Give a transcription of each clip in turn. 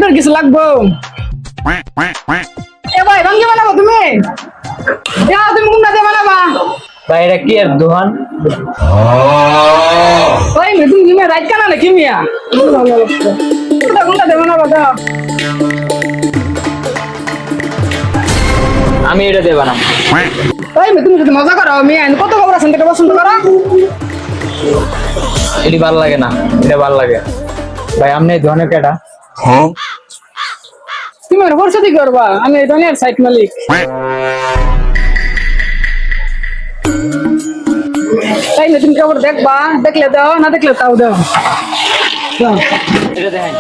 আপনার কিছু লাগবো? এ ভাই ভাঙ্গি বানাবো তুমি? যাও তুমি কোনটা দিয়ে বানাবা? ভাই এটা কি এর দোকান? ওই মে তুমি মিয়া রাইট কানা নাকি মিয়া? কোনটা দিয়ে বানাবা দাও? আমি এটা দিয়ে বানাবো। ওই মে তুমি যদি মজা করো মিয়া কত খবর আছেন থেকে পছন্দ করো? এটি ভালো লাগে না, এটা ভালো লাগে। ভাই আপনি এই ধরনের কেটা? তুমি আর পরিচয় করবা আমি এই ধরনের সাইট মালিক। তাই না তুমি খবর দেখবা, দেখলে দাও না দেখলে তাও দাও। এটা দেখেন।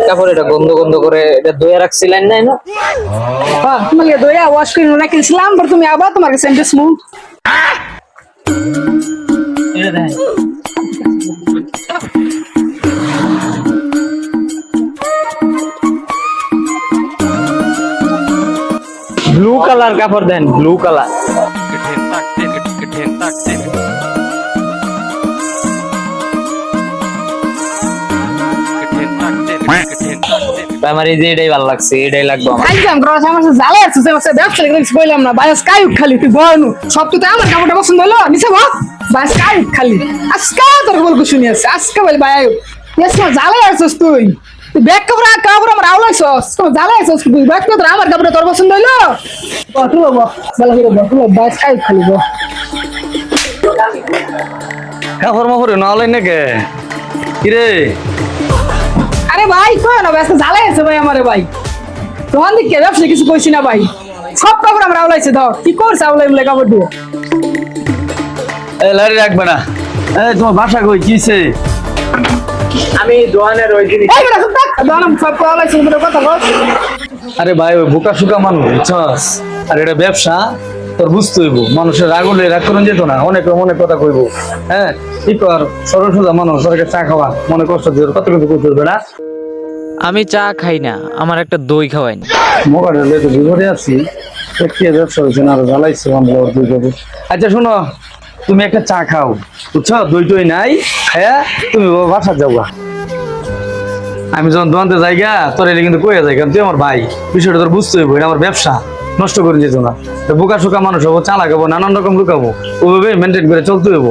তারপর এটা গন্ধ গন্ধ করে এটা ধুয়ে রাখছিলেন না না? হ্যাঁ তোমাকে দইয়া ওয়াশ করে রাখিছিলাম পর তুমি আবার তোমার কাছে এন্ড স্মুথ। এটা দেখেন। ব্লু কালার কাপড় দেন, ব্লু কালার। আমার এই যে এটাই ভালো লাগছে, এটাই লাগবে আমার। একদম ক্রস আমার সাথে জ্বালা আছে সে ব্যবসা লিখে কইলাম না বাস কাই খালি তুই বয়নু সব তো আমার কাপড়টা পছন্দ হলো নিছে বাস বাস কাই খালি আজকে তোর বলবো শুনি আছে আজকে বল ভাই এস না জ্বালা আছিস তুই তুই ব্যাগ কাপড় কাপড় আমার আউলাইছস তো জ্বালা আছিস তুই ব্যাগ তো আমার কাপড়টা তোর পছন্দ হলো বাটু বাবা জ্বালা করে বাটু বাস কাই খালি গো কাপড় মাপড় না হলাই নাকি কিরে? আরে ভাই কই না ব্যস্ত জ্বালা আছে ভাই আমারে ভাই তোমার দিকে ব্যবসা কিছু কইছি না ভাই সব কাপড় আমরা আউলাইছে দাও কি করছ আউলাই বলে কাপড় দিয়ে এই লারি রাখবে না। এই তোমার বাসা কই কিছে? আমি দোকানের ওই জিনিস এই বেটা সব দাম সব আউলাইছে বলে কথা বল আরে ভাই ওই বোকা সুকা মানুষ বুঝছস? আর এটা ব্যবসা তোর বুঝতে হইব। মানুষের রাগ হলে রাগ করুন যেত না, অনেক অনেক কথা কইব। হ্যাঁ ঠিক কর, সরল সোজা মানুষ, তোরকে চা খাওয়া মনে কষ্ট দিয়ে কত কিছু করতে হবে না। আমি চা খাই না, আমার একটা দই খাওয়াই না। মোবাইল হলে তো বিপদে আছি, কে ব্যবসা হয়েছে না আরো জ্বালাইছে আমরা দুই যাবো। আচ্ছা শোনো, তুমি একটা চা খাও বুঝছো, দই টই নাই, হ্যাঁ তুমি বাসা যাওয়া। আমি যখন দোকানতে যাইগা তোর এটা কিন্তু কয়ে যাই, কারণ তুই আমার ভাই, বিষয়টা তোর বুঝতে হইব, এটা আমার ব্যবসা, নষ্ট করে যেত না। বোকা শোকা মানুষ হবো, চা লাগাবো, নানান রকম লুকাবো, ওইভাবে মেনটেন করে চলতে হইব।